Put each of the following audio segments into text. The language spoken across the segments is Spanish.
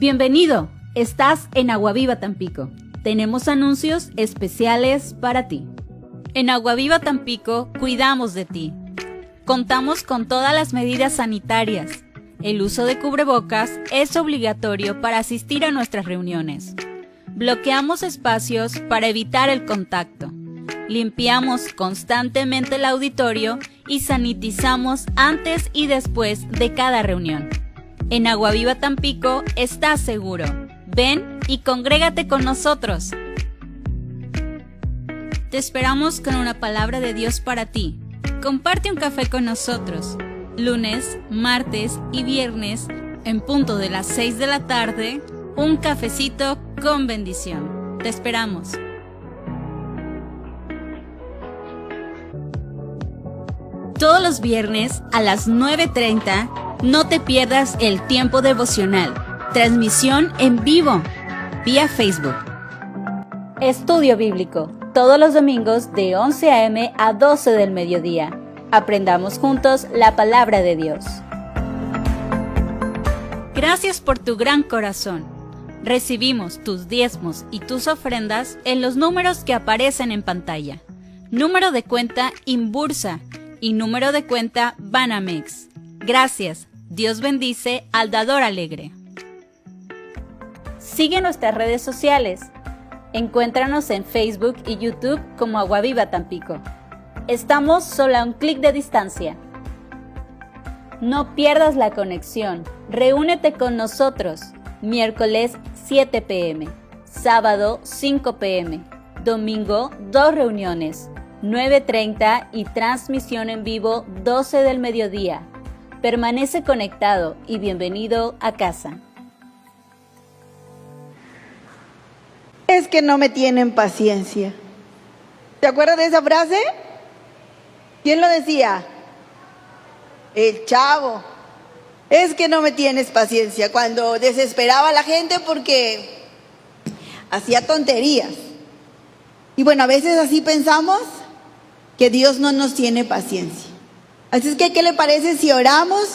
Bienvenido, estás en Agua Viva Tampico. Tenemos anuncios especiales para ti. En Agua Viva Tampico cuidamos de ti. Contamos con todas las medidas sanitarias. El uso de cubrebocas es obligatorio para asistir a nuestras reuniones. Bloqueamos espacios para evitar el contacto. Limpiamos constantemente el auditorio y sanitizamos antes y después de cada reunión. En Agua Viva Tampico estás seguro. Ven y congrégate con nosotros. Te esperamos con una palabra de Dios para ti. Comparte un café con nosotros. Lunes, martes y viernes, en punto de las 6 de la tarde, un cafecito con bendición. Te esperamos. Todos los viernes a las 9:30, no te pierdas el tiempo devocional. Transmisión en vivo, vía Facebook. Estudio bíblico, todos los domingos de 11 a.m. a 12 del mediodía. Aprendamos juntos la palabra de Dios. Gracias por tu gran corazón. Recibimos tus diezmos y tus ofrendas en los números que aparecen en pantalla. Número de cuenta Inbursa y número de cuenta Banamex. Gracias. Dios bendice al dador alegre. Sigue nuestras redes sociales. Encuéntranos en Facebook y YouTube como Agua Viva Tampico. Estamos solo a un clic de distancia. No pierdas la conexión. Reúnete con nosotros. Miércoles 7 p.m., sábado 5 p.m., domingo 2 reuniones, 9:30 y transmisión en vivo 12 del mediodía. Permanece conectado y bienvenido a casa. Es que no me tienen paciencia. ¿Te acuerdas de esa frase? ¿Quién lo decía? El Chavo. Es que no me tienes paciencia, cuando desesperaba a la gente porque hacía tonterías. Y bueno, a veces así pensamos que Dios no nos tiene paciencia. Así es que, ¿qué le parece si oramos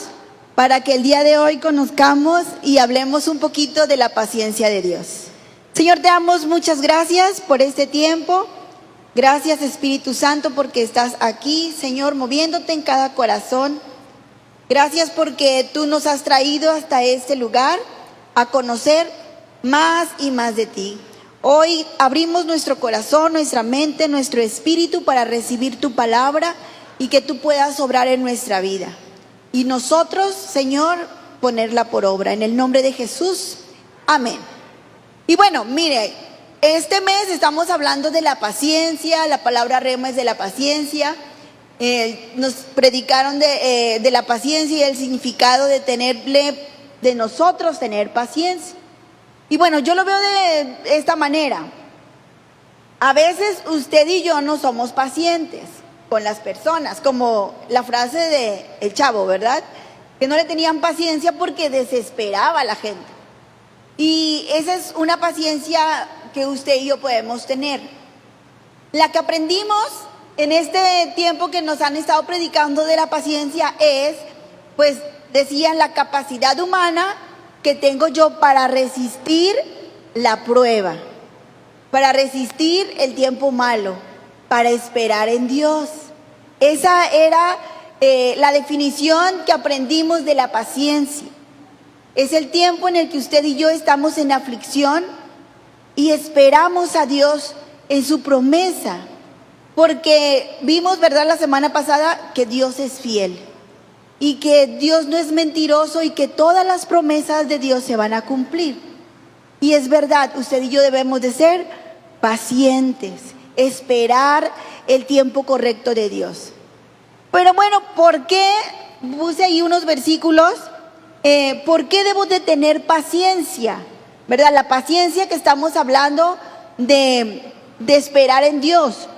para que el día de hoy conozcamos y hablemos un poquito de la paciencia de Dios? Señor, te damos muchas gracias por este tiempo. Gracias, Espíritu Santo, porque estás aquí, Señor, moviéndote en cada corazón. Gracias porque tú nos has traído hasta este lugar a conocer más y más de ti. Hoy abrimos nuestro corazón, nuestra mente, nuestro espíritu para recibir tu palabra y que tú puedas obrar en nuestra vida. Y nosotros, Señor, ponerla por obra. En el nombre de Jesús. Amén. Y bueno, mire, este mes estamos hablando de la paciencia. La palabra rema es de la paciencia. Nos predicaron de la paciencia y el significado de nosotros tener paciencia. Y bueno, yo lo veo de esta manera. A veces usted y yo no somos pacientes con las personas, como la frase de El Chavo, ¿verdad? Que no le tenían paciencia porque desesperaba a la gente. Y esa es una paciencia que usted y yo podemos tener. La que aprendimos en este tiempo que nos han estado predicando de la paciencia es, pues decían, la capacidad humana que tengo yo para resistir la prueba, para resistir el tiempo malo, para esperar en Dios. Esa era la definición que aprendimos de la paciencia. Es el tiempo en el que usted y yo estamos en aflicción y esperamos a Dios en su promesa. Porque vimos, ¿verdad?, la semana pasada que Dios es fiel y que Dios no es mentiroso y que todas las promesas de Dios se van a cumplir. Y es verdad, usted y yo debemos de ser pacientes, esperar el tiempo correcto de Dios. Pero bueno, ¿por qué? Puse ahí unos versículos. ¿Por qué debo de tener paciencia? ¿Verdad? La paciencia que estamos hablando de esperar en Dios.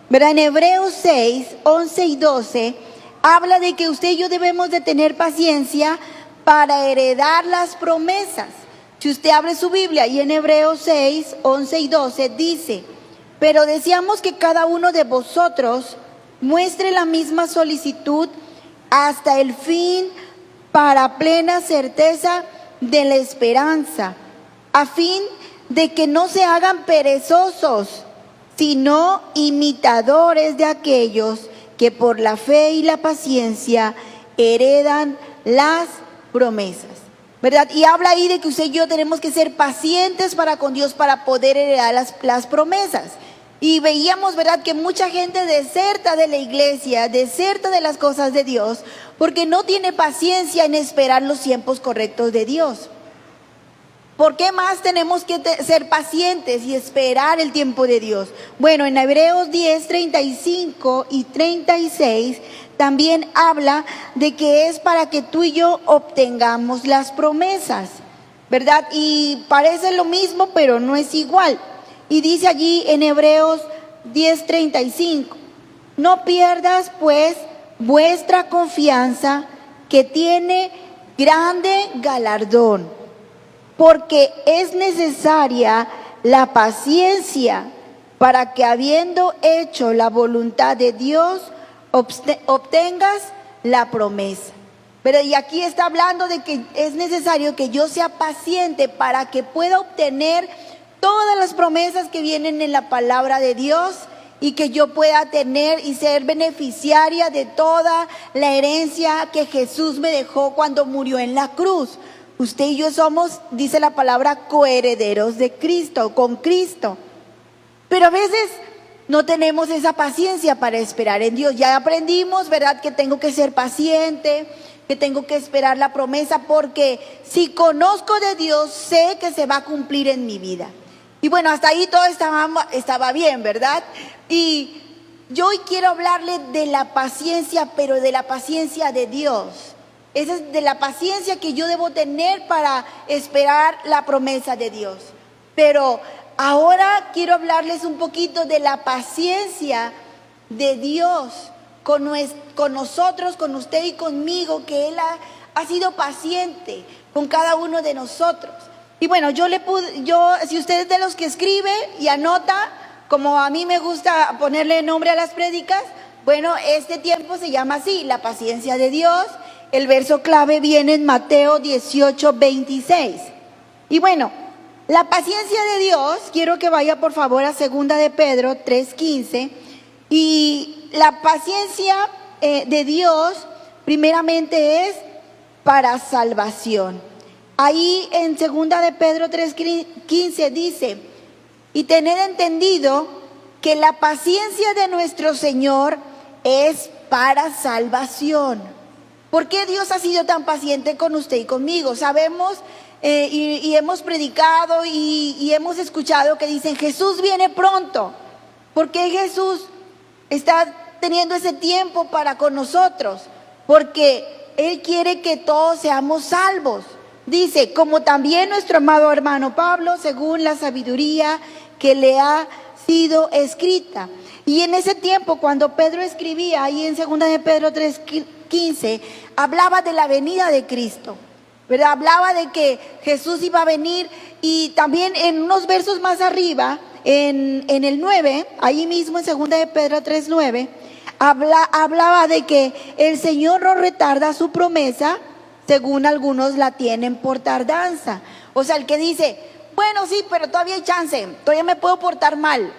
¿Verdad? En Hebreos 6, 11 y 12 habla de que usted y yo debemos de tener paciencia para heredar las promesas. Si usted abre su Biblia y en Hebreos 6, 11 y 12 dice: pero deseamos que cada uno de vosotros muestre la misma solicitud hasta el fin, para plena certeza de la esperanza, a fin de que no se hagan perezosos, sino imitadores de aquellos que por la fe y la paciencia heredan las promesas, ¿verdad? Y habla ahí de que usted y yo tenemos que ser pacientes para con Dios para poder heredar las promesas. Y veíamos, ¿verdad?, que mucha gente deserta de la iglesia, deserta de las cosas de Dios, porque no tiene paciencia en esperar los tiempos correctos de Dios. ¿Por qué más tenemos que ser pacientes y esperar el tiempo de Dios? Bueno, en Hebreos 10, 35 y 36 también habla de que es para que tú y yo obtengamos las promesas, ¿verdad? Y parece lo mismo, pero no es igual. Y dice allí en Hebreos 10:35, no pierdas pues vuestra confianza, que tiene grande galardón, porque es necesaria la paciencia para que, habiendo hecho la voluntad de Dios, obtengas la promesa. Pero y aquí está hablando de que es necesario que yo sea paciente para que pueda obtener todas las promesas que vienen en la palabra de Dios, y que yo pueda tener y ser beneficiaria de toda la herencia que Jesús me dejó cuando murió en la cruz. Usted y yo somos, dice la palabra, coherederos de Cristo, con Cristo. Pero a veces no tenemos esa paciencia para esperar en Dios. Ya aprendimos, ¿verdad?, que tengo que ser paciente, que tengo que esperar la promesa, porque si conozco de Dios, sé que se va a cumplir en mi vida. Y bueno, hasta ahí todo estaba bien, ¿verdad? Y yo hoy quiero hablarle de la paciencia, pero de la paciencia de Dios. Esa es de la paciencia que yo debo tener para esperar la promesa de Dios. Pero ahora quiero hablarles un poquito de la paciencia de Dios con nosotros, con usted y conmigo, que Él ha sido paciente con cada uno de nosotros. Y bueno, si usted es de los que escribe y anota, como a mí me gusta ponerle nombre a las prédicas, bueno, este tiempo se llama así, la paciencia de Dios. El verso clave viene en Mateo 18:26. Y bueno, la paciencia de Dios, quiero que vaya por favor a 2 de Pedro 3:15. Y la paciencia de Dios primeramente es para salvación. Ahí en 2 de Pedro 3:15 dice, y tened entendido que la paciencia de nuestro Señor es para salvación. ¿Por qué Dios ha sido tan paciente con usted y conmigo? Sabemos y hemos predicado y hemos escuchado que dicen, Jesús viene pronto. ¿Por qué Jesús está teniendo ese tiempo para con nosotros? Porque Él quiere que todos seamos salvos. Dice, como también nuestro amado hermano Pablo, según la sabiduría que le ha sido escrita. Y en ese tiempo, cuando Pedro escribía, ahí en 2 de Pedro 3:15, hablaba de la venida de Cristo, ¿verdad? Hablaba de que Jesús iba a venir, y también en unos versos más arriba, en el 9, ahí mismo en 2 de Pedro 3:9, hablaba de que el Señor no retarda su promesa, según algunos la tienen por tardanza. O sea, el que dice, bueno, sí, pero todavía hay chance, todavía me puedo portar mal,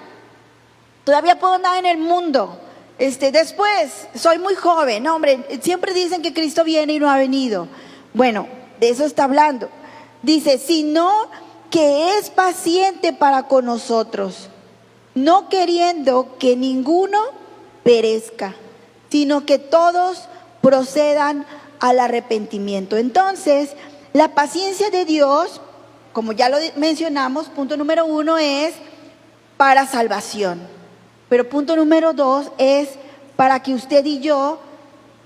todavía puedo andar en el mundo, después soy muy joven. No, hombre, siempre dicen que Cristo viene y no ha venido. Bueno, de eso está hablando. Dice, sino que es paciente para con nosotros, no queriendo que ninguno perezca, sino que todos procedan al arrepentimiento. Entonces, la paciencia de Dios, como ya lo mencionamos, punto número 1 es para salvación. Pero punto número 2 es para que usted y yo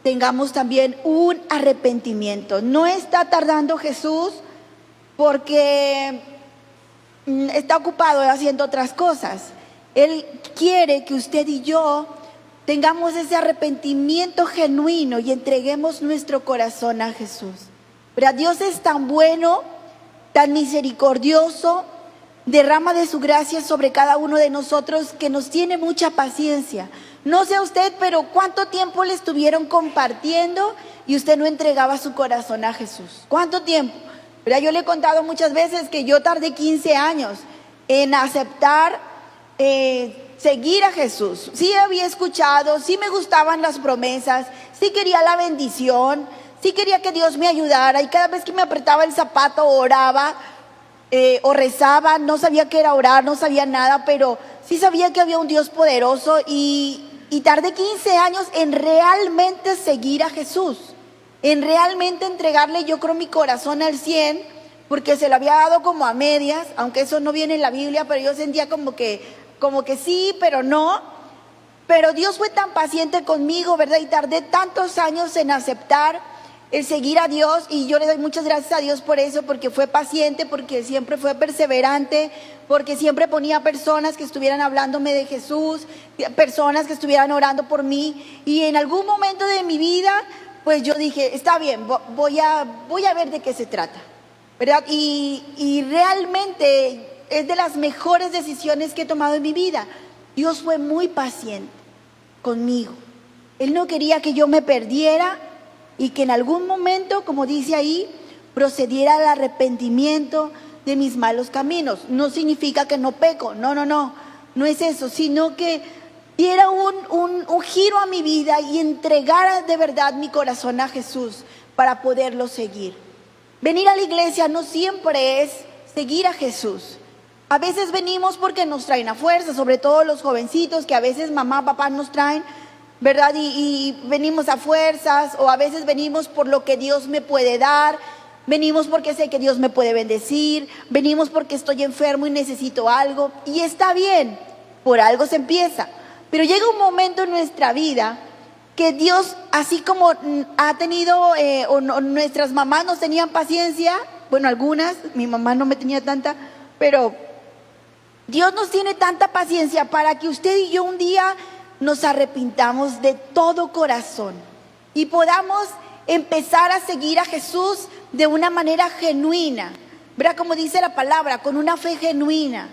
tengamos también un arrepentimiento. No está tardando Jesús porque está ocupado haciendo otras cosas. Él quiere que usted y yo tengamos ese arrepentimiento genuino y entreguemos nuestro corazón a Jesús. Pero Dios es tan bueno, tan misericordioso, derrama de su gracia sobre cada uno de nosotros, que nos tiene mucha paciencia. No sé usted, pero ¿cuánto tiempo le estuvieron compartiendo y usted no entregaba su corazón a Jesús? ¿Cuánto tiempo? ¿verdad? Yo le he contado muchas veces que yo tardé 15 años en aceptar seguir a Jesús. Sí había escuchado, sí me gustaban las promesas, sí quería la bendición, sí quería que Dios me ayudara, y cada vez que me apretaba el zapato oraba o rezaba. No sabía qué era orar, no sabía nada, pero sí sabía que había un Dios poderoso, y tardé 15 años en realmente seguir a Jesús, en realmente entregarle, yo creo, mi corazón al 100, porque se lo había dado como a medias, aunque eso no viene en la Biblia, pero yo sentía como que sí, pero no. Pero Dios fue tan paciente conmigo, ¿verdad? Y tardé tantos años en aceptar el seguir a Dios, y yo le doy muchas gracias a Dios por eso, porque fue paciente, porque siempre fue perseverante, porque siempre ponía personas que estuvieran hablándome de Jesús, personas que estuvieran orando por mí. Y en algún momento de mi vida, pues yo dije, está bien, voy a ver de qué se trata, ¿verdad? Y realmente es de las mejores decisiones que he tomado en mi vida. Dios fue muy paciente conmigo. Él no quería que yo me perdiera, y que en algún momento, como dice ahí, procediera al arrepentimiento de mis malos caminos. No significa que no peco, no es eso, sino que diera un giro a mi vida y entregara de verdad mi corazón a Jesús para poderlo seguir. Venir a la iglesia no siempre es seguir a Jesús. A veces venimos porque nos traen a fuerza, sobre todo los jovencitos, que a veces mamá, papá nos traen, ¿verdad? Y venimos a fuerzas, o a veces venimos por lo que Dios me puede dar, venimos porque sé que Dios me puede bendecir, venimos porque estoy enfermo y necesito algo, y está bien, por algo se empieza. Pero llega un momento en nuestra vida que Dios, así como ha tenido, nuestras mamás nos tenían paciencia, bueno, algunas, mi mamá no me tenía tanta, pero Dios nos tiene tanta paciencia para que usted y yo un día nos arrepintamos de todo corazón y podamos empezar a seguir a Jesús de una manera genuina, ¿verdad? Como dice la palabra, con una fe genuina.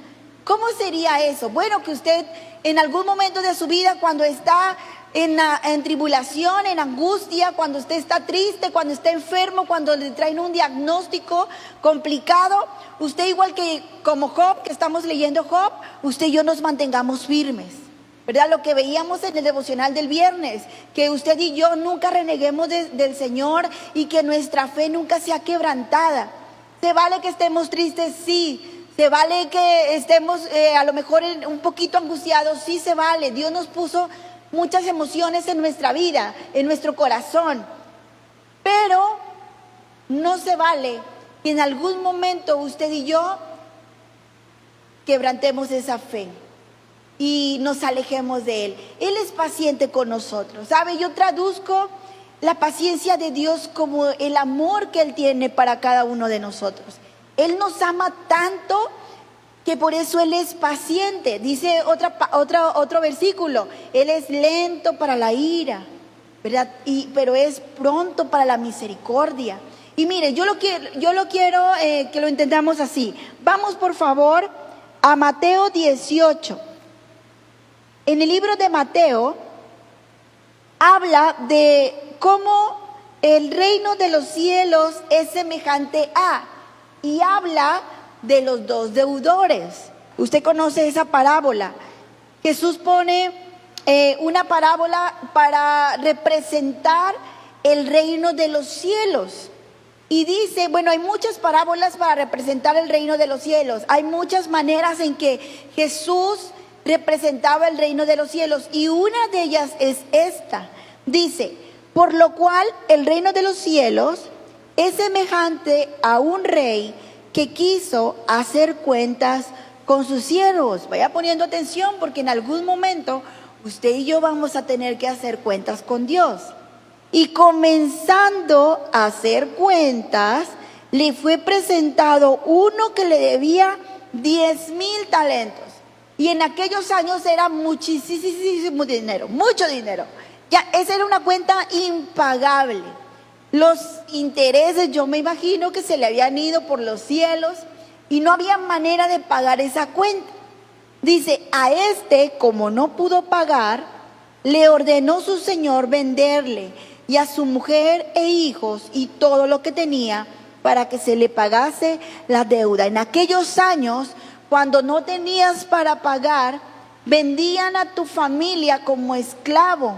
¿Cómo sería eso? Bueno, que usted en algún momento de su vida, cuando está en tribulación, en angustia, cuando usted está triste, cuando está enfermo, cuando le traen un diagnóstico complicado, usted, igual que como Job, que estamos leyendo Job, usted y yo nos mantengamos firmes, ¿verdad? Lo que veíamos en el devocional del viernes, que usted y yo nunca reneguemos del Señor, y que nuestra fe nunca sea quebrantada. Se vale que estemos tristes, sí. Se vale que estemos a lo mejor un poquito angustiados, sí se vale. Dios nos puso muchas emociones en nuestra vida, en nuestro corazón. Pero no se vale que en algún momento usted y yo quebrantemos esa fe y nos alejemos de Él. Él es paciente con nosotros, ¿sabe? Yo traduzco la paciencia de Dios como el amor que Él tiene para cada uno de nosotros. Él nos ama tanto que por eso Él es paciente. Dice otro versículo, Él es lento para la ira, ¿verdad? Pero es pronto para la misericordia. Y mire, yo lo quiero que lo entendamos así. Vamos por favor a Mateo 18. En el libro de Mateo habla de cómo el reino de los cielos es semejante a, y habla de los dos deudores. Usted conoce esa parábola. Jesús pone una parábola para representar el reino de los cielos. Y dice, bueno, hay muchas parábolas para representar el reino de los cielos. Hay muchas maneras en que Jesús representaba el reino de los cielos, y una de ellas es esta. Dice, por lo cual el reino de los cielos es semejante a un rey que quiso hacer cuentas con sus siervos. Vaya poniendo atención, porque en algún momento usted y yo vamos a tener que hacer cuentas con Dios. Y comenzando a hacer cuentas, le fue presentado uno que le debía 10,000 talentos. Y en aquellos años era muchísimo dinero, mucho dinero. Ya, esa era una cuenta impagable. Los intereses, yo me imagino que se le habían ido por los cielos y no había manera de pagar esa cuenta. Dice, a este, como no pudo pagar, le ordenó su señor venderle, y a su mujer e hijos y todo lo que tenía, para que se le pagase la deuda. En aquellos años, cuando no tenías para pagar, vendían a tu familia como esclavo.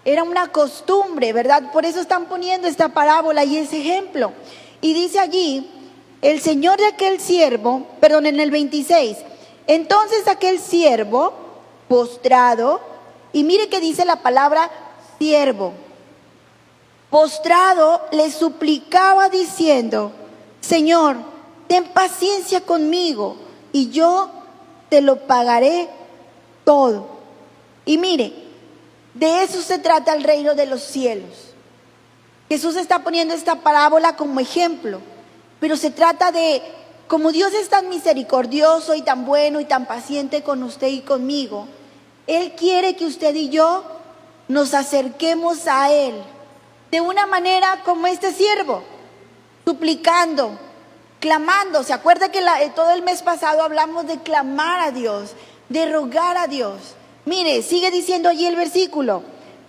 Era una costumbre, ¿verdad? Por eso están poniendo esta parábola y ese ejemplo. Y dice allí, el señor de aquel siervo, perdón, en el 26, entonces aquel siervo postrado, y mire que dice la palabra siervo, postrado le suplicaba diciendo, Señor, ten paciencia conmigo y yo te lo pagaré todo. Y mire, de eso se trata el reino de los cielos. Jesús está poniendo esta parábola como ejemplo, pero se trata de, como Dios es tan misericordioso y tan bueno y tan paciente con usted y conmigo, Él quiere que usted y yo nos acerquemos a Él de una manera como este siervo, suplicando, clamando. ¿Se acuerda que todo el mes pasado hablamos de clamar a Dios, de rogar a Dios? Mire, sigue diciendo allí el versículo.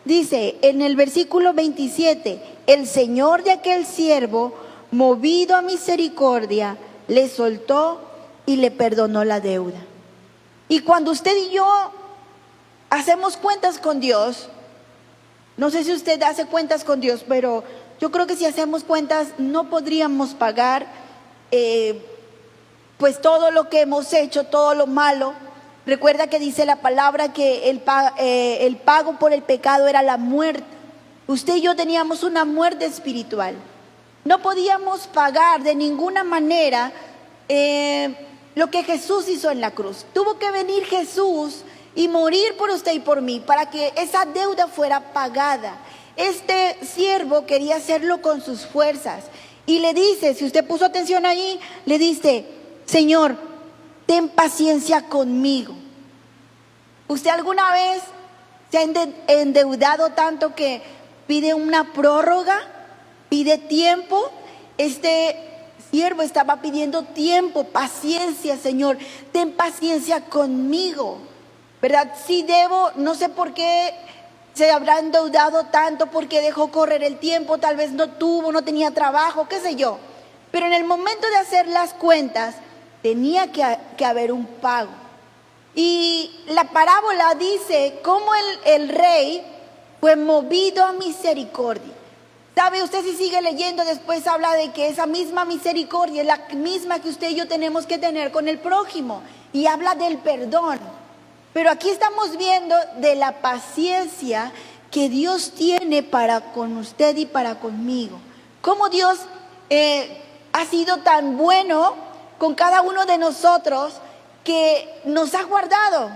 Dice en el versículo 27, el Señor de aquel siervo, movido a misericordia, le soltó y le perdonó la deuda. Y cuando usted y yo hacemos cuentas con Dios, no sé si usted hace cuentas con Dios, pero yo creo que si hacemos cuentas no podríamos pagar pues todo lo que hemos hecho, todo lo malo. Recuerda que dice la palabra que el pago por el pecado era la muerte. Usted y yo teníamos una muerte espiritual. No podíamos pagar de ninguna manera lo que Jesús hizo en la cruz. Tuvo que venir Jesús y morir por usted y por mí para que esa deuda fuera pagada. Este siervo quería hacerlo con sus fuerzas y le dice, si usted puso atención ahí, le dice, Señor, ten paciencia conmigo. ¿Usted alguna vez se ha endeudado tanto que pide una prórroga, pide tiempo? Este siervo estaba pidiendo tiempo, paciencia, Señor, ten paciencia conmigo, ¿verdad? Si debo, no sé por qué se habrá endeudado tanto, porque dejó correr el tiempo, tal vez no tenía trabajo, qué sé yo. Pero en el momento de hacer las cuentas, tenía que haber un pago. Y la parábola dice cómo el rey fue movido a misericordia. ¿Sabe? Usted si sigue leyendo, después habla de que esa misma misericordia es la misma que usted y yo tenemos que tener con el prójimo. Y habla del perdón. Pero aquí estamos viendo de la paciencia que Dios tiene para con usted y para conmigo. Cómo Dios ha sido tan bueno con cada uno de nosotros que nos ha guardado,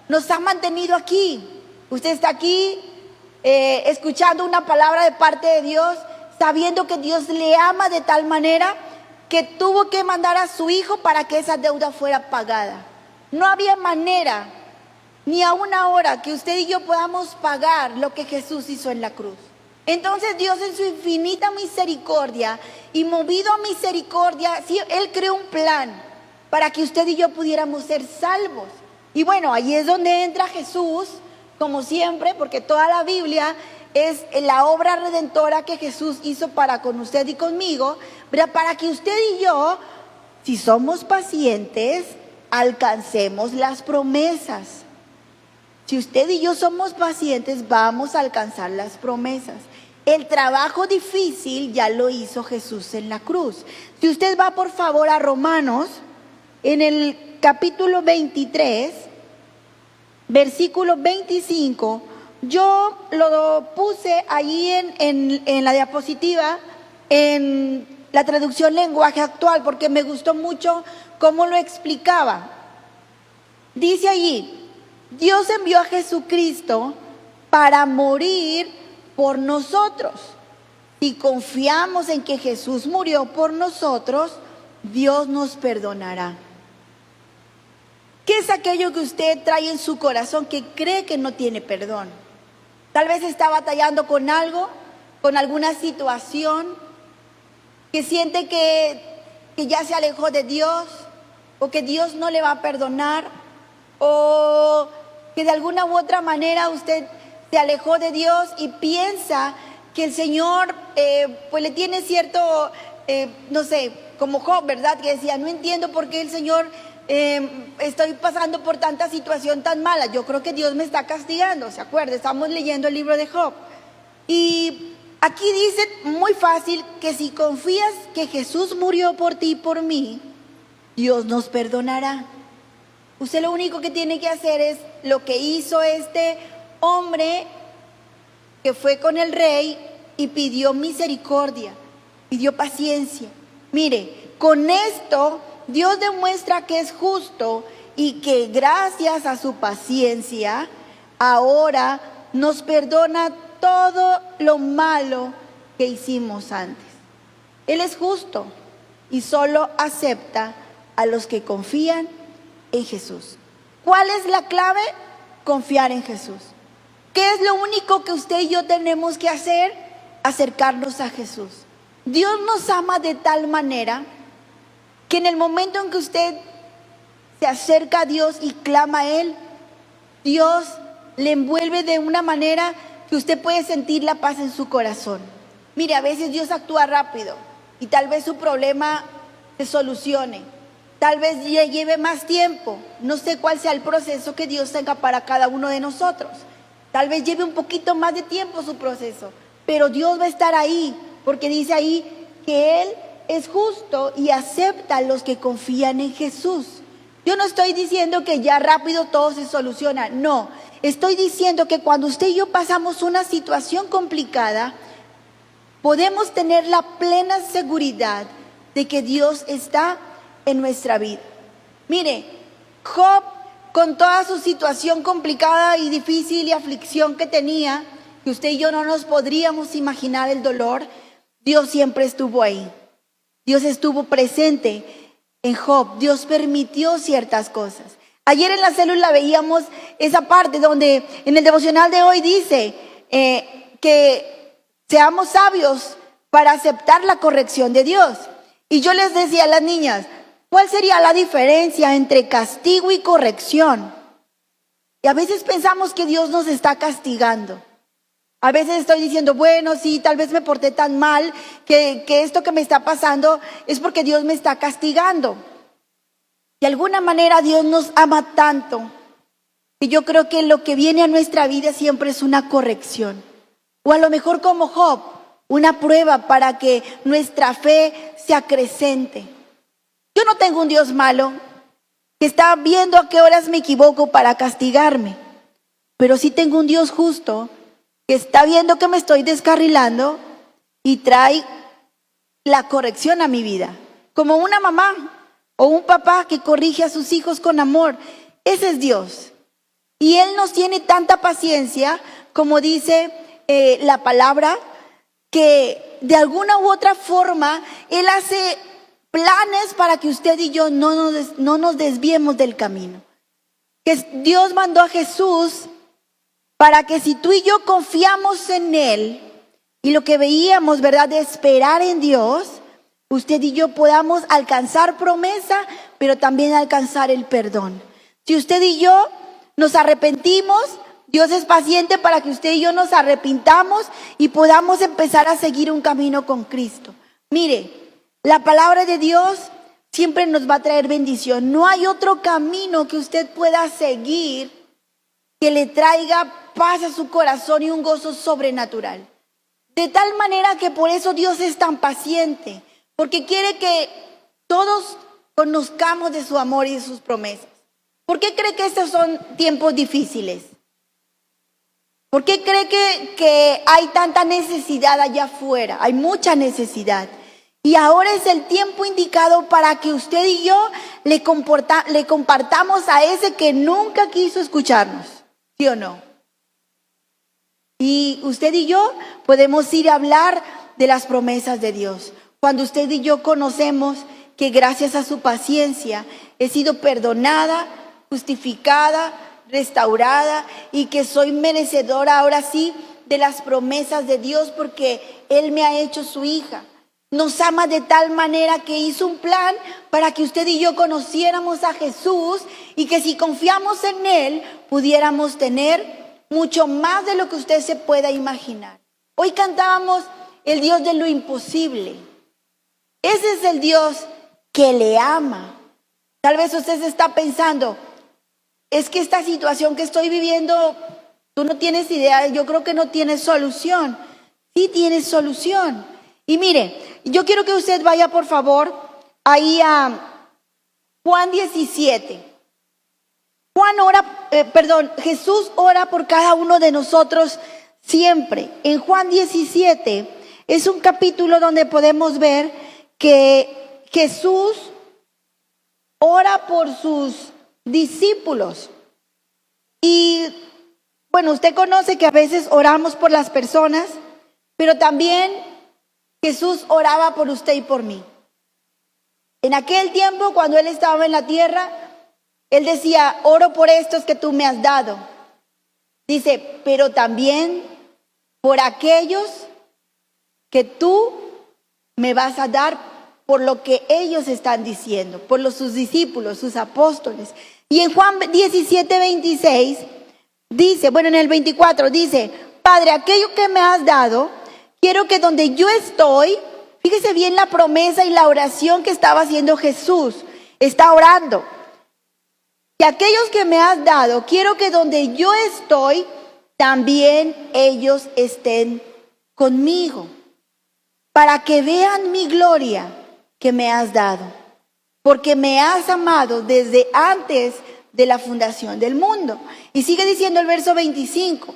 nos ha mantenido aquí. Usted está aquí escuchando una palabra de parte de Dios, sabiendo que Dios le ama de tal manera que tuvo que mandar a su hijo para que esa deuda fuera pagada. No había manera, ni a una hora, que usted y yo podamos pagar lo que Jesús hizo en la cruz. Entonces Dios en su infinita misericordia y movido a misericordia, sí, Él creó un plan para que usted y yo pudiéramos ser salvos. Y bueno, ahí es donde entra Jesús, como siempre, porque toda la Biblia es la obra redentora que Jesús hizo para con usted y conmigo, pero para que usted y yo, si somos pacientes, alcancemos las promesas. Si usted y yo somos pacientes, vamos a alcanzar las promesas. El trabajo difícil ya lo hizo Jesús en la cruz. Si usted va por favor a Romanos, en el capítulo 23, versículo 25, yo lo puse allí en la diapositiva, en la traducción lenguaje actual, porque me gustó mucho cómo lo explicaba. Dice allí, Dios envió a Jesucristo para morir por nosotros. Si confiamos en que Jesús murió por nosotros, Dios nos perdonará. ¿Qué es aquello que usted trae en su corazón que cree que no tiene perdón? Tal vez está batallando con algo, con alguna situación, que siente que ya se alejó de Dios, o que Dios no le va a perdonar, o que de alguna u otra manera usted se alejó de Dios y piensa que el Señor pues le tiene cierto no sé, como Job, ¿verdad? Que decía, no entiendo por qué el Señor, estoy pasando por tanta situación tan mala. Yo creo que Dios me está castigando, ¿se acuerda? Estamos leyendo el libro de Job. Y aquí dice muy fácil que si confías que Jesús murió por ti y por mí, Dios nos perdonará. Usted lo único que tiene que hacer es lo que hizo este hombre que fue con el rey y pidió misericordia, pidió paciencia. Mire, con esto Dios demuestra que es justo y que gracias a su paciencia ahora nos perdona todo lo malo que hicimos antes. Él es justo y solo acepta a los que confían en Jesús. ¿Cuál es la clave? Confiar en Jesús. ¿Qué es lo único que usted y yo tenemos que hacer? Acercarnos a Jesús. Dios nos ama de tal manera que en el momento en que usted se acerca a Dios y clama a Él, Dios le envuelve de una manera que usted puede sentir la paz en su corazón. Mire, a veces Dios actúa rápido y tal vez su problema se solucione. Tal vez le lleve más tiempo. No sé cuál sea el proceso que Dios tenga para cada uno de nosotros. Tal vez lleve un poquito más de tiempo su proceso, pero Dios va a estar ahí, porque dice ahí que Él es justo y acepta a los que confían en Jesús. Yo no estoy diciendo que ya rápido todo se soluciona, no. Estoy diciendo que cuando usted y yo pasamos una situación complicada, podemos tener la plena seguridad de que Dios está en nuestra vida. Mire, Job, con toda su situación complicada y difícil y aflicción que tenía, que usted y yo no nos podríamos imaginar el dolor, Dios siempre estuvo ahí. Dios estuvo presente en Job. Dios permitió ciertas cosas. Ayer en la célula veíamos esa parte donde en el devocional de hoy dice que seamos sabios para aceptar la corrección de Dios. Y yo les decía a las niñas, ¿cuál sería la diferencia entre castigo y corrección? Y a veces pensamos que Dios nos está castigando. A veces estoy diciendo, bueno, sí, tal vez me porté tan mal que esto que me está pasando es porque Dios me está castigando. De alguna manera Dios nos ama tanto que yo creo que lo que viene a nuestra vida siempre es una corrección. O a lo mejor como Job, una prueba para que nuestra fe se acrecente. Yo no tengo un Dios malo que está viendo a qué horas me equivoco para castigarme, pero sí tengo un Dios justo que está viendo que me estoy descarrilando y trae la corrección a mi vida, como una mamá o un papá que corrige a sus hijos con amor. Ese es Dios. Y Él nos tiene tanta paciencia, como dice la palabra, que de alguna u otra forma Él hace planes para que usted y yo no nos desviemos del camino. Que Dios mandó a Jesús para que si tú y yo confiamos en Él y lo que veíamos, ¿verdad?, de esperar en Dios, usted y yo podamos alcanzar promesa, pero también alcanzar el perdón. Si usted y yo nos arrepentimos, Dios es paciente para que usted y yo nos arrepintamos y podamos empezar a seguir un camino con Cristo. Mire, la palabra de Dios siempre nos va a traer bendición. No hay otro camino que usted pueda seguir que le traiga paz a su corazón y un gozo sobrenatural. De tal manera que por eso Dios es tan paciente, porque quiere que todos conozcamos de su amor y de sus promesas. ¿Por qué cree que estos son tiempos difíciles? ¿Por qué cree que hay tanta necesidad allá afuera? Hay mucha necesidad. Y ahora es el tiempo indicado para que usted y yo le compartamos a ese que nunca quiso escucharnos. ¿Sí o no? Y usted y yo podemos ir a hablar de las promesas de Dios. Cuando usted y yo conocemos que gracias a su paciencia he sido perdonada, justificada, restaurada y que soy merecedora ahora sí de las promesas de Dios porque Él me ha hecho su hija. Nos ama de tal manera que hizo un plan para que usted y yo conociéramos a Jesús y que si confiamos en Él pudiéramos tener mucho más de lo que usted se pueda imaginar. Hoy cantábamos el Dios de lo imposible. Ese es el Dios que le ama. Tal vez usted se está pensando, es que esta situación que estoy viviendo, tú no tienes idea, yo creo que no tiene solución. Sí tiene solución. Y mire, yo quiero que usted vaya por favor ahí a Juan 17. Jesús ora por cada uno de nosotros siempre. En Juan 17 es un capítulo donde podemos ver que Jesús ora por sus discípulos. Y bueno, usted conoce que a veces oramos por las personas, pero también Jesús oraba por usted y por mí. En aquel tiempo, cuando Él estaba en la tierra, Él decía, oro por estos que tú me has dado. Dice, pero también por aquellos que tú me vas a dar por lo que ellos están diciendo, por sus discípulos, sus apóstoles. Y en Juan 17, 26, dice, bueno, en el 24, dice, Padre, aquello que me has dado, quiero que donde yo estoy, fíjese bien la promesa y la oración que estaba haciendo Jesús, está orando. Y aquellos que me has dado, quiero que donde yo estoy, también ellos estén conmigo, para que vean mi gloria que me has dado, porque me has amado desde antes de la fundación del mundo. Y sigue diciendo el verso 25,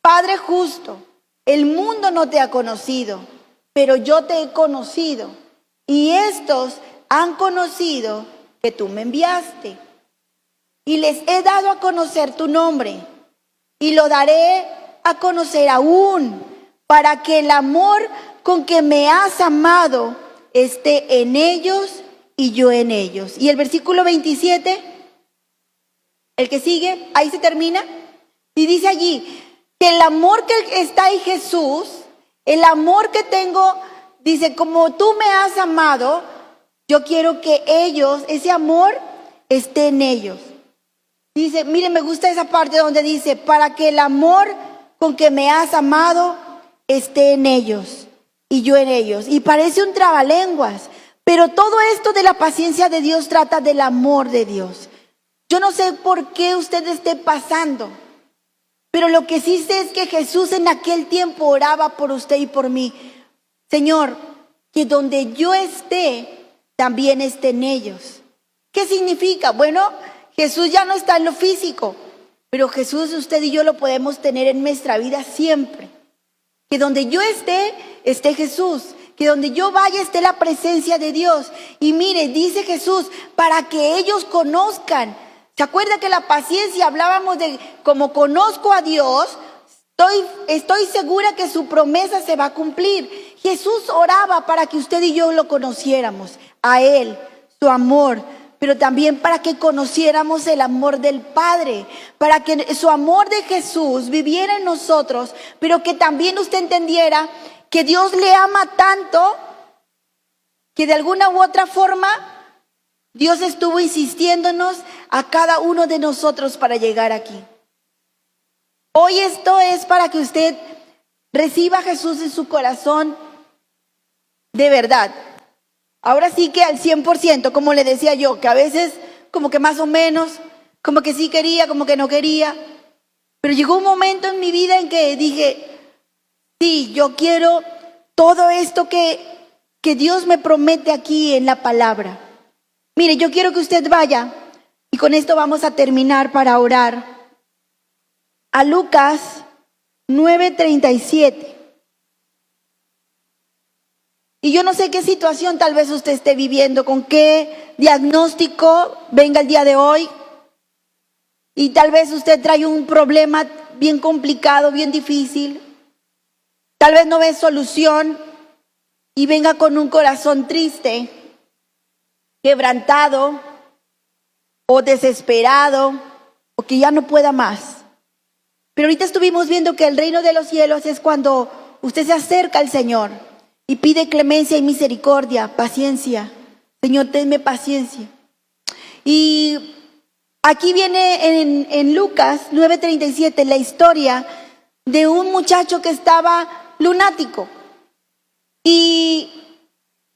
Padre justo, el mundo no te ha conocido, pero yo te he conocido, y estos han conocido que tú me enviaste. Y les he dado a conocer tu nombre, y lo daré a conocer aún, para que el amor con que me has amado esté en ellos y yo en ellos. Y el versículo 27, el que sigue, ahí se termina, y dice allí, que el amor que está en Jesús, el amor que tengo, dice, como tú me has amado, yo quiero que ellos, ese amor, esté en ellos. Dice, mire, me gusta esa parte donde dice, para que el amor con que me has amado esté en ellos y yo en ellos. Y parece un trabalenguas, pero todo esto de la paciencia de Dios trata del amor de Dios. Yo no sé por qué usted esté pasando, pero lo que sí sé es que Jesús en aquel tiempo oraba por usted y por mí. Señor, que donde yo esté, también estén ellos. ¿Qué significa? Bueno, Jesús ya no está en lo físico, pero Jesús, usted y yo lo podemos tener en nuestra vida siempre. Que donde yo esté, esté Jesús. Que donde yo vaya esté la presencia de Dios. Y mire, dice Jesús, para que ellos conozcan. ¿Se acuerda que la paciencia hablábamos de como conozco a Dios? Estoy segura que su promesa se va a cumplir. Jesús oraba para que usted y yo lo conociéramos, a Él, su amor, pero también para que conociéramos el amor del Padre, para que su amor de Jesús viviera en nosotros, pero que también usted entendiera que Dios le ama tanto que de alguna u otra forma Dios estuvo insistiéndonos a cada uno de nosotros para llegar aquí. Hoy esto es para que usted reciba a Jesús en su corazón de verdad. Ahora sí que al 100%, como le decía yo, que a veces como que más o menos, como que sí quería, como que no quería. Pero llegó un momento en mi vida en que dije, sí, yo quiero todo esto que Dios me promete aquí en la palabra. Mire, yo quiero que usted vaya, y con esto vamos a terminar para orar, a Lucas 9:37. Y yo no sé qué situación tal vez usted esté viviendo, con qué diagnóstico venga el día de hoy. Y tal vez usted trae un problema bien complicado, bien difícil. Tal vez no ve solución y venga con un corazón triste, quebrantado o desesperado o que ya no pueda más. Pero ahorita estuvimos viendo que el reino de los cielos es cuando usted se acerca al Señor y pide clemencia y misericordia, paciencia. Señor, tenme paciencia. Y aquí viene en Lucas 9:37 la historia de un muchacho que estaba lunático. Y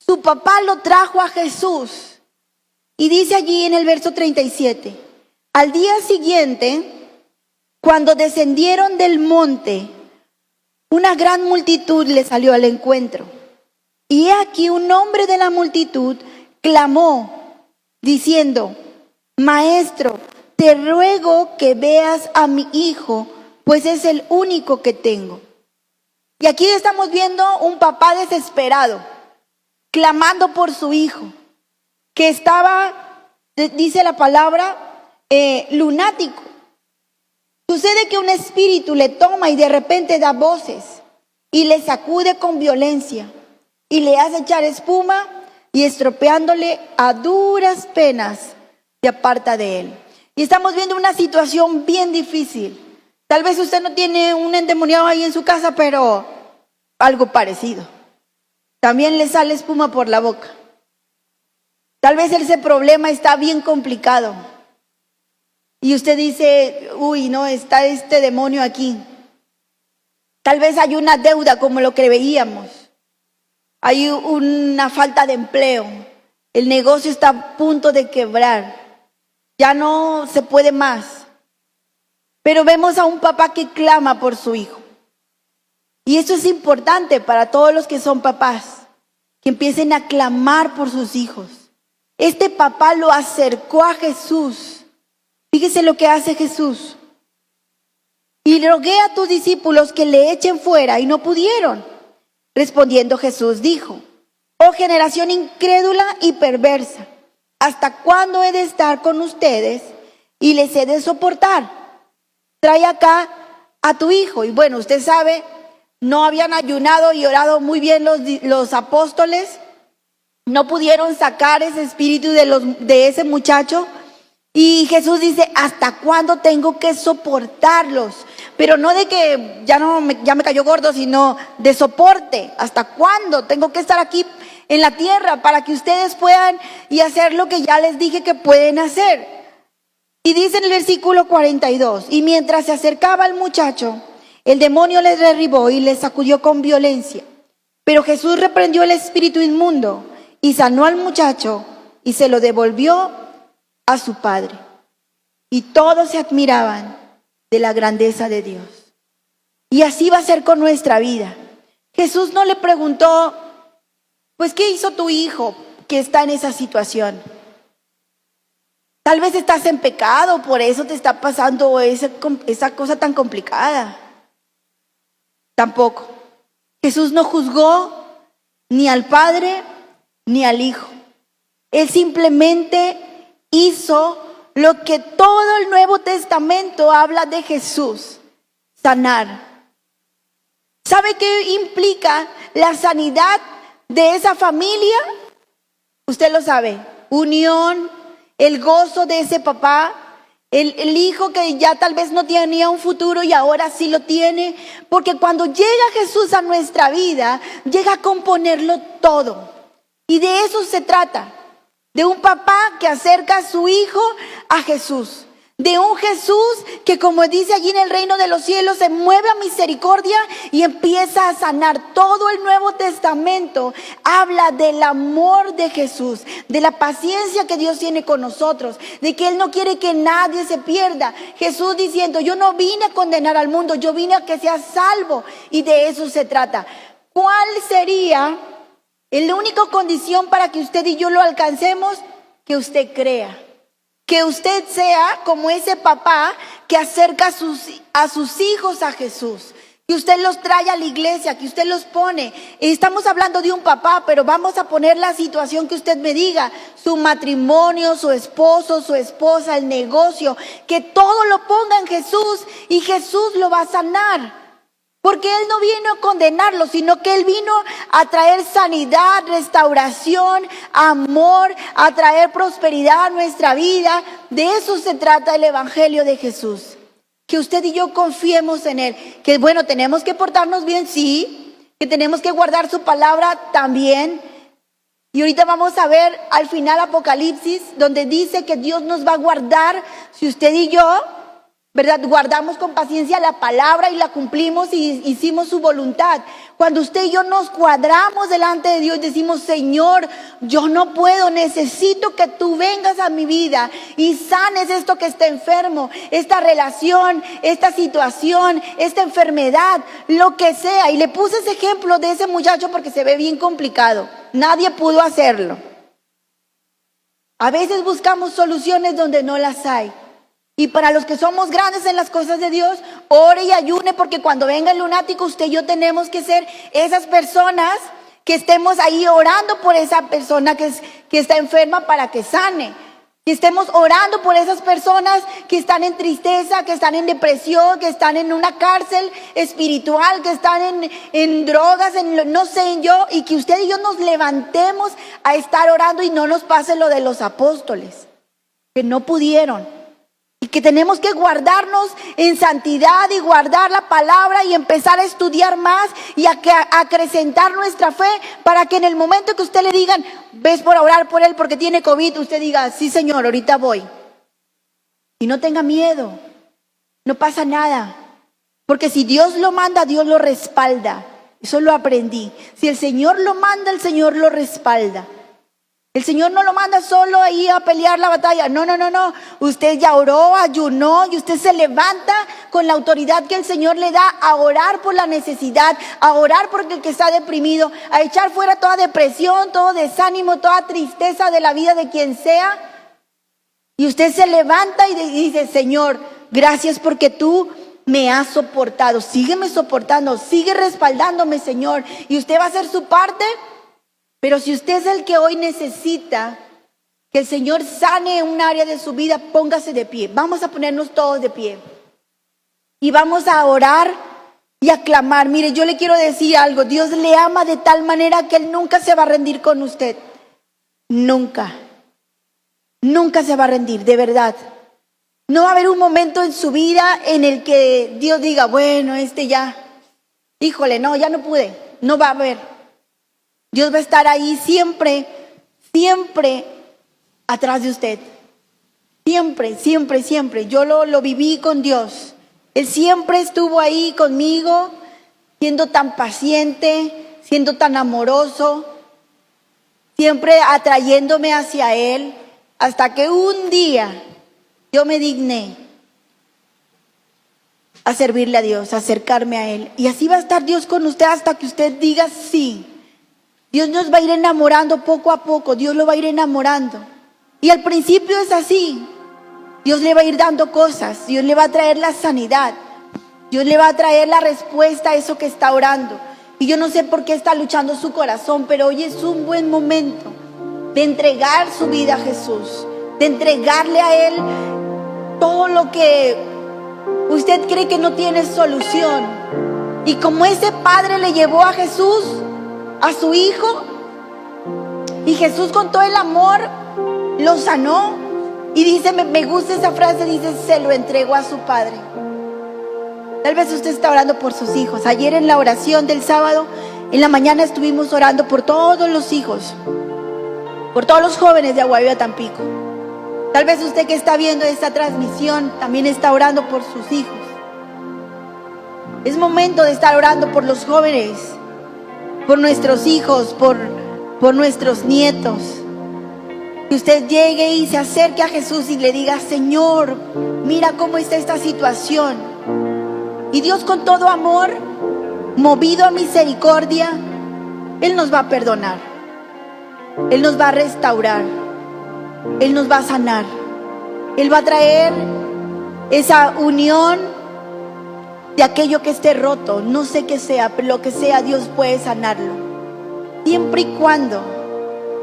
su papá lo trajo a Jesús. Y dice allí en el verso 37, al día siguiente, cuando descendieron del monte, una gran multitud le salió al encuentro. Y he aquí un hombre de la multitud clamó, diciendo, Maestro, te ruego que veas a mi hijo, pues es el único que tengo. Y aquí estamos viendo un papá desesperado, clamando por su hijo, que estaba, dice la palabra, lunático. Sucede que un espíritu le toma y de repente da voces y le sacude con violencia y le hace echar espuma y estropeándole a duras penas se aparta de él. Y estamos viendo una situación bien difícil. Tal vez usted no tiene un endemoniado ahí en su casa, pero algo parecido. También le sale espuma por la boca. Tal vez ese problema está bien complicado. Y usted dice, uy, no, está este demonio aquí. Tal vez hay una deuda como lo que veíamos. Hay una falta de empleo. El negocio está a punto de quebrar. Ya no se puede más. Pero vemos a un papá que clama por su hijo. Y eso es importante para todos los que son papás, que empiecen a clamar por sus hijos. Este papá lo acercó a Jesús. Fíjese lo que hace Jesús. Y rogué a tus discípulos que le echen fuera y no pudieron. Respondiendo Jesús dijo, oh generación incrédula y perversa, ¿hasta cuándo he de estar con ustedes y les he de soportar? Trae acá a tu hijo. Y bueno, usted sabe, no habían ayunado y orado muy bien los apóstoles. No pudieron sacar ese espíritu de ese muchacho. Y Jesús dice, ¿hasta cuándo tengo que soportarlos? Pero no de que ya me cayó gordo, sino de soporte. ¿Hasta cuándo tengo que estar aquí en la tierra para que ustedes puedan y hacer lo que ya les dije que pueden hacer? Y dice en el versículo 42, y mientras se acercaba al muchacho, el demonio le derribó y le sacudió con violencia. Pero Jesús reprendió el espíritu inmundo y sanó al muchacho y se lo devolvió a su padre. Y todos se admiraban de la grandeza de Dios. Y así va a ser con nuestra vida. Jesús no le preguntó, pues, ¿qué hizo tu hijo que está en esa situación? Tal vez estás en pecado, por eso te está pasando esa cosa tan complicada. Tampoco. Jesús no juzgó ni al padre ni al hijo. Él simplemente hizo lo que todo el Nuevo Testamento habla de Jesús: sanar. ¿Sabe qué implica la sanidad de esa familia? Usted lo sabe. Unión, el gozo de ese papá, el hijo que ya tal vez no tenía un futuro y ahora sí lo tiene. Porque cuando llega Jesús a nuestra vida, llega a componerlo todo. Y de eso se trata. De un papá que acerca a su hijo a Jesús. De un Jesús que, como dice allí en el reino de los cielos, se mueve a misericordia y empieza a sanar. Todo el Nuevo Testamento habla del amor de Jesús, de la paciencia que Dios tiene con nosotros, de que Él no quiere que nadie se pierda. Jesús diciendo, yo no vine a condenar al mundo, yo vine a que sea salvo. Y de eso se trata. ¿Cuál sería la única condición para que usted y yo lo alcancemos? Que usted crea. Que usted sea como ese papá que acerca a sus hijos a Jesús. Que usted los trae a la iglesia, que usted los pone. Estamos hablando de un papá, pero vamos a poner la situación que usted me diga. Su matrimonio, su esposo, su esposa, el negocio. Que todo lo ponga en Jesús y Jesús lo va a sanar. Porque Él no vino a condenarlo, sino que Él vino a traer sanidad, restauración, amor, a traer prosperidad a nuestra vida. De eso se trata el Evangelio de Jesús. Que usted y yo confiemos en Él. Que bueno, tenemos que portarnos bien, sí. Que tenemos que guardar su palabra también. Y ahorita vamos a ver al final Apocalipsis, donde dice que Dios nos va a guardar si usted y yo ¿verdad? Guardamos con paciencia la palabra y la cumplimos y hicimos su voluntad. Cuando usted y yo nos cuadramos delante de Dios, decimos: Señor, yo no puedo, necesito que tú vengas a mi vida y sanes esto que está enfermo, esta relación, esta situación, esta enfermedad, lo que sea. Y le puse ese ejemplo de ese muchacho porque se ve bien complicado. Nadie pudo hacerlo. A veces buscamos soluciones donde no las hay. Y para los que somos grandes en las cosas de Dios, ore y ayune, porque cuando venga el lunático, usted y yo tenemos que ser esas personas que estemos ahí orando por esa persona que está enferma para que sane. Que estemos orando por esas personas que están en tristeza, que están en depresión, que están en una cárcel espiritual, que están en drogas, no sé yo, y que usted y yo nos levantemos a estar orando y no nos pase lo de los apóstoles, que no pudieron. Y que tenemos que guardarnos en santidad y guardar la palabra y empezar a estudiar más y a acrecentar nuestra fe, para que en el momento que usted le digan: ves por orar por él porque tiene COVID, usted diga: sí, Señor, ahorita voy. Y no tenga miedo, no pasa nada. Porque si Dios lo manda, Dios lo respalda. Eso lo aprendí. Si el Señor lo manda, el Señor lo respalda. El Señor no lo manda solo ahí a pelear la batalla. No. Usted ya oró, ayunó y usted se levanta con la autoridad que el Señor le da a orar por la necesidad, a orar por el que está deprimido, a echar fuera toda depresión, todo desánimo, toda tristeza de la vida de quien sea. Y usted se levanta y dice: Señor, gracias porque tú me has soportado. Sígueme soportando, sigue respaldándome, Señor. Y usted va a hacer su parte. Pero si usted es el que hoy necesita que el Señor sane un área de su vida, póngase de pie. Vamos a ponernos todos de pie. Y vamos a orar y a clamar. Mire, yo le quiero decir algo. Dios le ama de tal manera que Él nunca se va a rendir con usted. Nunca. Nunca se va a rendir, de verdad. No va a haber un momento en su vida en el que Dios diga: bueno, ya, híjole, no, ya no pude. No va a haber. Dios va a estar ahí siempre, siempre atrás de usted. Siempre, siempre, siempre. Yo lo viví con Dios. Él siempre estuvo ahí conmigo, siendo tan paciente, siendo tan amoroso, siempre atrayéndome hacia Él, hasta que un día yo me digné a servirle a Dios, a acercarme a Él. Y así va a estar Dios con usted hasta que usted diga sí. Dios nos va a ir enamorando poco a poco, Dios lo va a ir enamorando. Y al principio es así. Dios le va a ir dando cosas, Dios le va a traer la sanidad, Dios le va a traer la respuesta a eso que está orando. Y yo no sé por qué está luchando su corazón, pero hoy es un buen momento de entregar su vida a Jesús, de entregarle a Él todo lo que usted cree que no tiene solución. Y como ese padre le llevó a Jesús, a su hijo, y Jesús con todo el amor lo sanó. Y dice, me gusta esa frase, dice: se lo entregó a su padre. Tal vez usted está orando por sus hijos. Ayer en la oración del sábado, en la mañana estuvimos orando por todos los hijos, por todos los jóvenes de Agua Viva Tampico. Tal vez usted que está viendo esta transmisión también está orando por sus hijos. Es momento de estar orando por los jóvenes, por nuestros hijos, por nuestros nietos. Que usted llegue y se acerque a Jesús y le diga: Señor, mira cómo está esta situación. Y Dios, con todo amor, movido a misericordia, Él nos va a perdonar, Él nos va a restaurar, Él nos va a sanar, Él va a traer esa unión de aquello que esté roto. No sé qué sea, pero lo que sea, Dios puede sanarlo. Siempre y cuando,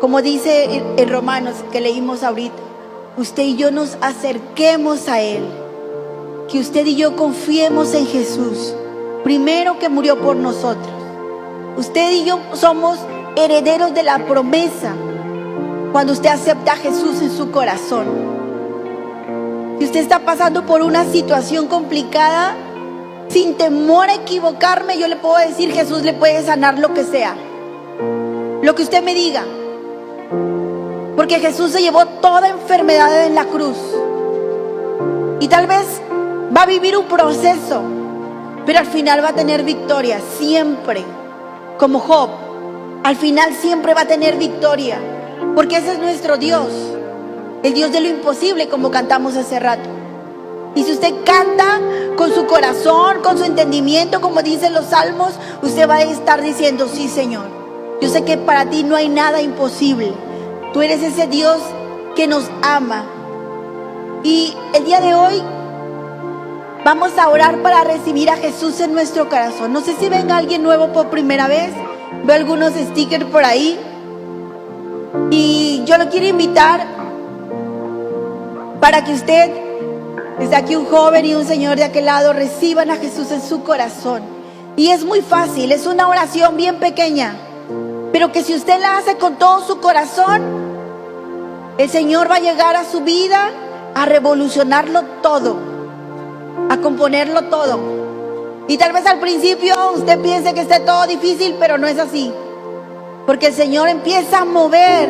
como dice en Romanos que leímos ahorita, usted y yo nos acerquemos a Él. Que usted y yo confiemos en Jesús, primero, que murió por nosotros. Usted y yo somos herederos de la promesa cuando usted acepta a Jesús en su corazón. Si usted está pasando por una situación complicada, sin temor a equivocarme, yo le puedo decir: Jesús le puede sanar lo que sea, lo que usted me diga. Porque Jesús se llevó toda enfermedad en la cruz. Y tal vez Va a vivir un proceso, pero al final va a tener victoria, siempre. Como Job, al final siempre va a tener victoria, porque ese es nuestro Dios, el Dios de lo imposible, como cantamos hace rato. Y si usted canta con su corazón, con su entendimiento, como dicen los salmos, usted va a estar diciendo: sí, Señor, yo sé que para ti no hay nada imposible. Tú eres ese Dios que nos ama. Y el día de hoy vamos a orar para recibir a Jesús en nuestro corazón. No sé si venga alguien nuevo por primera vez. Veo algunos stickers por ahí. Y yo lo quiero invitar para que usted, desde aquí un joven y un señor de aquel lado, reciban a Jesús en su corazón. Y es muy fácil, es una oración bien pequeña, pero que si usted la hace con todo su corazón, el Señor va a llegar a su vida a revolucionarlo todo, a componerlo todo. Y tal vez al principio usted piense que esté todo difícil, pero no es así, porque el Señor empieza a mover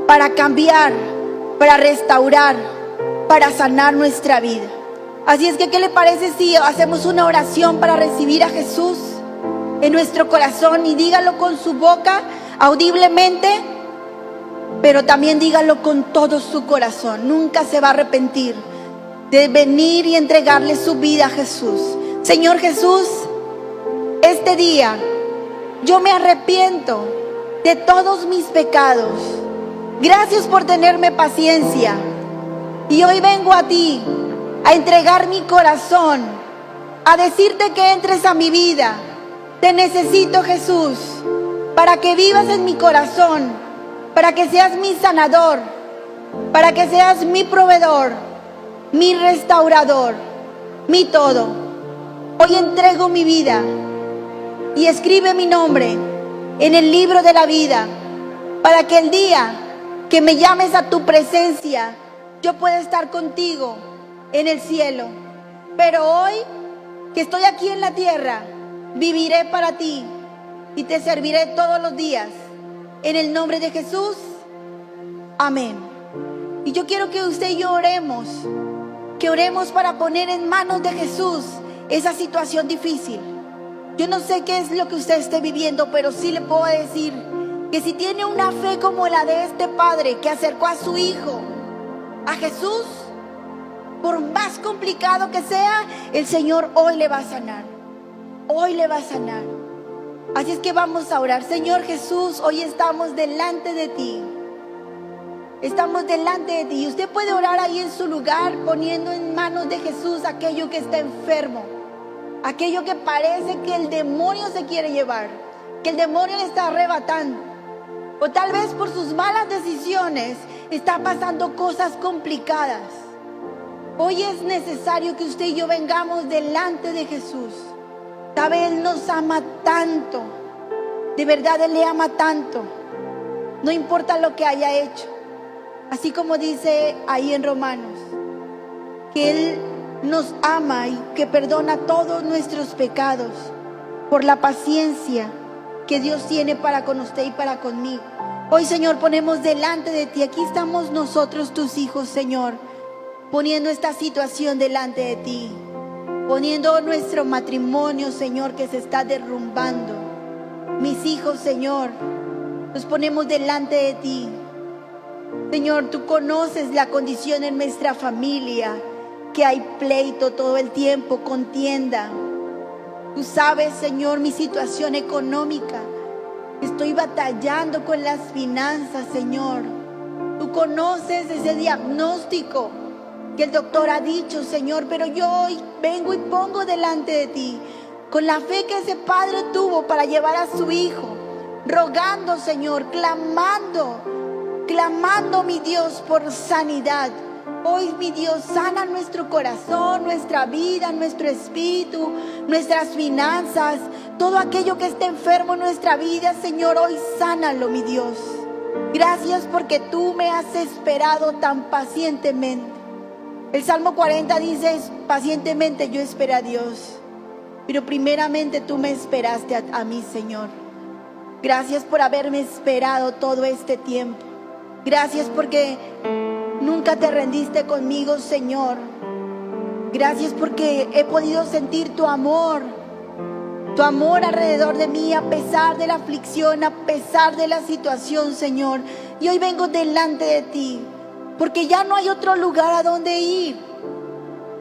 para cambiar, para restaurar, para sanar nuestra vida. Así es que, ¿qué le parece si hacemos una oración para recibir a Jesús en nuestro corazón? Y dígalo con su boca, audiblemente, pero también dígalo con todo su corazón. Nunca se va a arrepentir de venir y entregarle su vida a Jesús. Señor Jesús, este día yo me arrepiento de todos mis pecados. Gracias por tenerme paciencia. Y hoy vengo a ti a entregar mi corazón, a decirte que entres a mi vida. Te necesito, Jesús, para que vivas en mi corazón, para que seas mi sanador, para que seas mi proveedor, mi restaurador, mi todo. Hoy entrego mi vida y escribe mi nombre en el libro de la vida, para que el día que me llames a tu presencia, yo pueda estar contigo en el cielo. Pero hoy que estoy aquí en la tierra, viviré para ti y te serviré todos los días. En el nombre de Jesús, amén. Y yo quiero que usted y yo oremos, que oremos para poner en manos de Jesús esa situación difícil. Yo no sé qué es lo que usted esté viviendo, pero sí le puedo decir que si tiene una fe como la de este padre que acercó a su hijo a Jesús, por más complicado que sea, el Señor hoy le va a sanar. Hoy le va a sanar. Así es que vamos a orar. Señor Jesús, hoy estamos delante de ti. Estamos delante de ti. Y usted puede orar ahí en su lugar, poniendo en manos de Jesús aquello que está enfermo, aquello que parece que el demonio se quiere llevar, que el demonio le está arrebatando. O tal vez por sus malas decisiones está pasando cosas complicadas. Hoy es necesario que usted y yo vengamos delante de Jesús. Sabe, Él nos ama tanto. De verdad, Él le ama tanto. No importa lo que haya hecho. Así como dice ahí en Romanos, que Él nos ama y que perdona todos nuestros pecados por la paciencia que Dios tiene para con usted y para conmigo. Hoy, Señor, ponemos delante de ti. Aquí estamos nosotros, tus hijos, Señor, poniendo esta situación delante de ti, poniendo nuestro matrimonio, Señor, que se está derrumbando. Mis hijos, Señor, los ponemos delante de ti. Señor, tú conoces la condición en nuestra familia, que hay pleito todo el tiempo, contienda. Tú sabes, Señor, mi situación económica. Estoy batallando con las finanzas, Señor. Tú conoces ese diagnóstico que el doctor ha dicho, Señor, pero yo hoy vengo y pongo delante de ti, con la fe que ese padre tuvo para llevar a su hijo, rogando, Señor, clamando, mi Dios, por sanidad. Hoy, mi Dios, sana nuestro corazón, nuestra vida, nuestro espíritu, nuestras finanzas, todo aquello que esté enfermo en nuestra vida, Señor, hoy sánalo, mi Dios. Gracias porque tú me has esperado tan pacientemente. El Salmo 40 dice: pacientemente yo esperé a Dios, pero primeramente tú me esperaste a mí, Señor. Gracias por haberme esperado todo este tiempo. Gracias porque nunca te rendiste conmigo, Señor. Gracias porque he podido sentir tu amor alrededor de mí, a pesar de la aflicción, a pesar de la situación, Señor. Y hoy vengo delante de ti, porque ya no hay otro lugar a donde ir.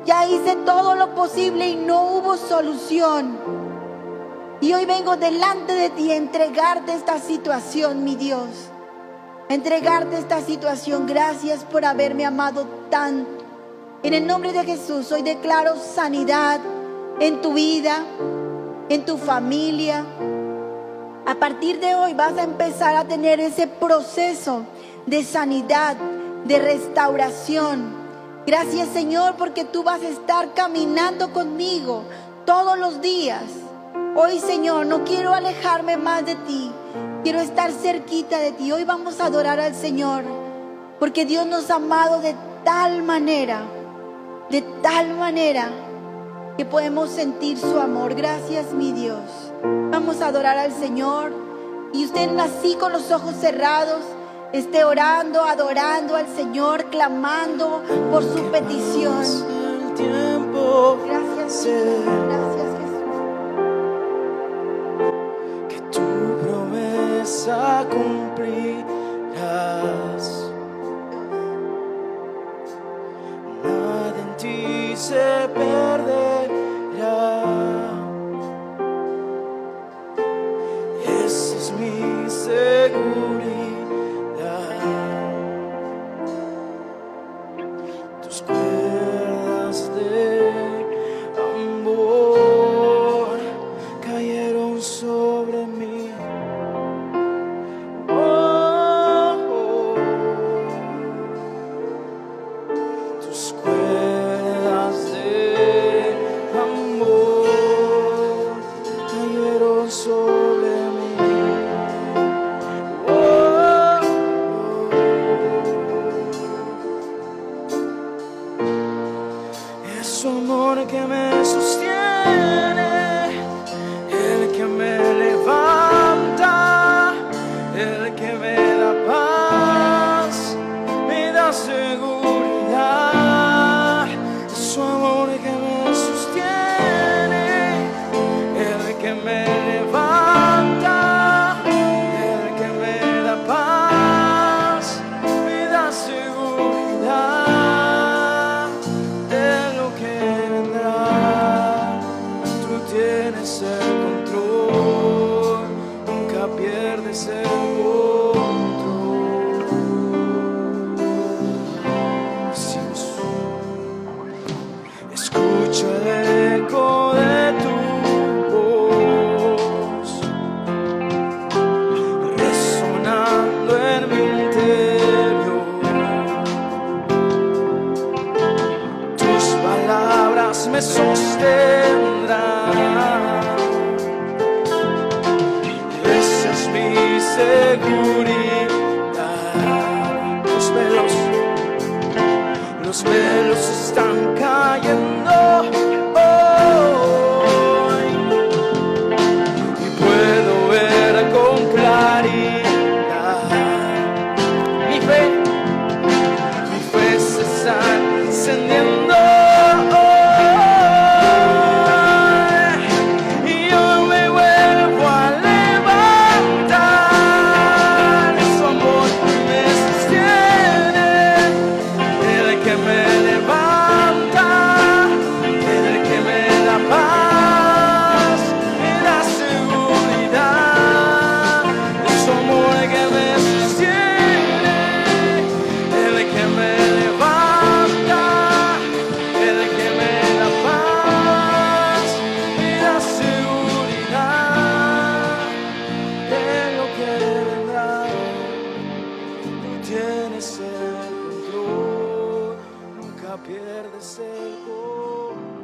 Ya hice todo lo posible y no hubo solución. Y hoy vengo delante de ti a entregarte esta situación, mi Dios. A entregarte esta situación. Gracias por haberme amado tanto. En el nombre de Jesús, hoy declaro sanidad en tu vida, en tu familia. A partir de hoy vas a empezar a tener ese proceso de sanidad, de restauración. Gracias, Señor, porque tú vas a estar caminando conmigo todos los días. Hoy, Señor, no quiero alejarme más de ti. Quiero estar cerquita de ti. Hoy vamos a adorar al Señor, porque Dios nos ha amado de tal manera que podemos sentir su amor. Gracias, mi Dios. Vamos a adorar al Señor. Y usted así con los ojos cerrados esté orando, adorando al Señor, clamando por su petición. Gracias, gracias, Jesús. Que tu promesa cumplirás. Nada en ti se perderá. Esa es mi seguridad. Tus cuerdas de amor cayeron sobre mí. Oh, oh. Tus cuerdas de amor cayeron sobre mí. Oh, oh. Es su amor que me sostiene, el que me levanta, el que me da paz, me da seguridad. Es su amor que me sostiene, el que me levanta, el que me da paz, me da seguridad de lo que vendrá. Tú tienes el control, nunca pierdes el control. Sí, Jesús. Escucho el eco de tu voz resonando en mi interior. Tus palabras me sostendrán. Esa es mi seguridad. Los velos están cayendo hoy y puedo ver con claridad. Mi fe se está encendiendo hoy y yo me vuelvo a levantar. Es su amor que me sostiene, el que me levanta, el que me da paz, me da seguridad. Es su amor que me sostiene, el que me levanta, el que me da paz, me da seguridad de lo que vendrá. Tú tienes el control, nunca pierdes el control.